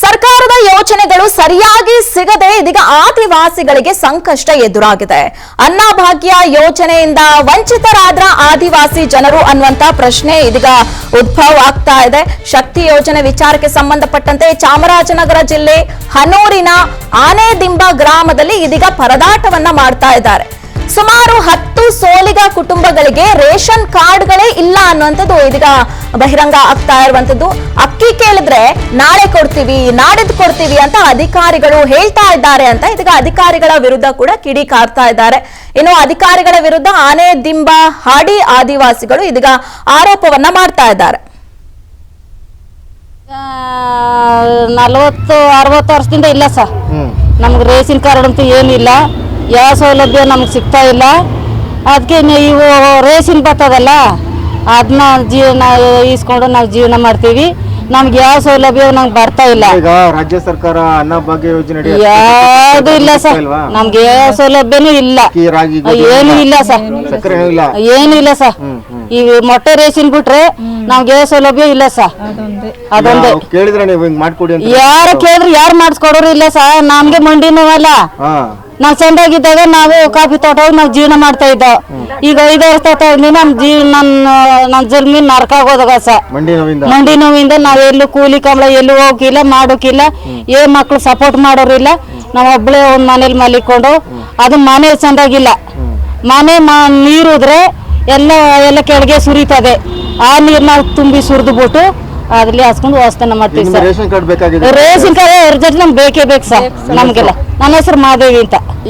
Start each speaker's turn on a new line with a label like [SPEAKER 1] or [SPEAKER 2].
[SPEAKER 1] ಸರ್ಕಾರದ ಯೋಜನೆಗಳು ಸರಿಯಾಗಿ ಸಿಗದೆ ಇದೀಗ ಆದಿವಾಸಿಗಳಿಗೆ ಸಂಕಷ್ಟ ಎದುರಾಗಿದೆ. ಅನ್ನಭಾಗ್ಯ ಯೋಜನೆಯಿಂದ ವಂಚಿತರಾದ ಆದಿವಾಸಿ ಜನರು ಅನ್ನುವಂತ ಪ್ರಶ್ನೆ ಇದೀಗ ಉದ್ಭವ ಆಗ್ತಾ ಇದೆ. ಶಕ್ತಿ ಯೋಜನೆ ವಿಚಾರಕ್ಕೆ ಸಂಬಂಧಪಟ್ಟಂತೆ ಚಾಮರಾಜನಗರ ಜಿಲ್ಲೆ ಹನೂರಿನ ಆನೆದಿಂಬ ಗ್ರಾಮದಲ್ಲಿ ಇದೀಗ ಪರದಾಟವನ್ನ ಮಾಡ್ತಾ ಇದ್ದಾರೆ. ಸುಮಾರು 10 ಸೋಲಿಗ ಕುಟುಂಬಗಳಿಗೆ ರೇಷನ್ ಕಾರ್ಡ್ಗಳೇ ಇಲ್ಲ ಅನ್ನುವಂಥದ್ದು ಇದೀಗ ಬಹಿರಂಗ ಆಗ್ತಾ ಇರುವಂತದ್ದು. ಅಕ್ಕಿ ಕೇಳಿದ್ರೆ ನಾಳೆ ಕೊಡ್ತೀವಿ, ನಾಡಿದ್ದು ಕೊಡ್ತೀವಿ ಅಂತ ಅಧಿಕಾರಿಗಳು ಹೇಳ್ತಾ ಇದ್ದಾರೆ ಅಂತ ಇದೀಗ ಅಧಿಕಾರಿಗಳ ವಿರುದ್ಧ ಕೂಡ ಕಿಡಿಕಾರ್ತಾ ಇದ್ದಾರೆ. ಇನ್ನು ಅಧಿಕಾರಿಗಳ ವಿರುದ್ಧ ಆನೆದಿಂಬ ಹಾಡಿ ಆದಿವಾಸಿಗಳು ಇದೀಗ ಆರೋಪವನ್ನ ಮಾಡ್ತಾ ಇದ್ದಾರೆ.
[SPEAKER 2] 40-60 ವರ್ಷದಿಂದ ಇಲ್ಲ ಸರ್, ನಮ್ಗೆ ರೇಷನ್ ಕಾರ್ಡ್ ಅಂತೂ ಏನಿಲ್ಲ, ಯಾವ ಸೌಲಭ್ಯ ನಮ್ಗೆ ಸಿಗ್ತಾ ಇಲ್ಲ. ಅದಕ್ಕೆ ಇವು ರೇಷನ್ ಬರ್ತದಲ್ಲ ಅದನ್ನ ಜೀವನ ಇಸ್ಕೊಂಡು ನಾವು ಜೀವನ ಮಾಡ್ತೀವಿ. ನಮ್ಗೆ ಯಾವ ಸೌಲಭ್ಯ ನಮ್ಗೆ ಬರ್ತಾ ಇಲ್ಲ.
[SPEAKER 3] ಈಗ ರಾಜ್ಯ ಸರ್ಕಾರ ಅನ್ನಭಾಗ್ಯ ಯೋಜನೆ
[SPEAKER 2] ಯಾವ್ದು ಇಲ್ಲ ಸರ್, ನಮ್ಗೆ ಯಾವ ಸೌಲಭ್ಯನೂ ಇಲ್ಲ, ಏನು ಇಲ್ಲ ಸರ್, ಏನು ಇಲ್ಲ ಸರ್. ಈ ಮೊಟ್ಟೆ ರೇಷನ್ ಬಿಟ್ರೆ ನಮ್ಗೆ ಯಾವ ಸೌಲಭ್ಯ ಇಲ್ಲ ಸರ್. ಅದೊಂದೇ
[SPEAKER 3] ಕೇಳಿದ್ರೆ ನೀವು ಹಿಂಗ್ ಮಾಡ್ಕೊಡಿ ಅಂತ
[SPEAKER 2] ಯಾರು ಕೇಳಿದ್ರೆ ಯಾರು ಮಾಡಿಸ್ಕೊಡೋರು ಇಲ್ಲ ಸರ್. ನಮ್ಗೆ ಮಂಡಿನೂ ಅಲ್ಲ, ನಾವು ಸಣ್ಣಾಗಿದ್ದಾಗ ನಾವು ಕಾಫಿ ತೋಟ ಹೋಗಿ ನಾವು ಜೀವನ ಮಾಡ್ತಾ ಇದ್ದೋ. ಈಗ 5 ವರ್ಷ ನನ್ನ ಜಲ್ಮೀನ್ ನರ್ಕಾಗೋದಾಗ ಸರ್, ಮಂಡಿ ನೋವಿಂದ ನಾವ್ ಎಲ್ಲೂ ಕೂಲಿ ಕಂಬಳ ಎಲ್ಲೂ ಹೋಗಿಲ್ಲ, ಮಾಡೋಕಿಲ್ಲ. ಮಕ್ಳು ಸಪೋರ್ಟ್ ಮಾಡೋರಿಲ್ಲ. ನಾವ್ ಒಬ್ಳೆ ಒಂದ್ ಮನೇಲಿ ಮಲಿಕೊಂಡು ಅದು ಮನೆ ಚಂದಾಗಿಲ್ಲ. ಮನೆ ನೀರುದ್ರೆ ಎಲ್ಲ ಕೆಳಗೆ ಸುರಿತದೆ. ಆ ನೀರ್ ನಾವು ತುಂಬಿ ಸುರಿದು ಬಿಟ್ಟು ಅದ್ರಲ್ಲಿ ಹಾಸ್ಕೊಂಡು ವಾಸ್ತನ ಮಾಡ್ತೀವಿ ಸರ್.
[SPEAKER 3] ರೇಷನ್ ಕಾರ್ಡ್ ಬೇಕಾಗಿದೆ,
[SPEAKER 2] ರೇಷನ್ ಕಾರ್ಡ್ ಅರ್ಜೆಂಟ್ ನಮ್ಗೆ ಬೇಕೇ ಬೇಕು ಸರ್ ನಮ್ಗೆಲ್ಲ. ನನ್ನ ಹೆಸರು ಮಾದೇವಿ ಅಂತ.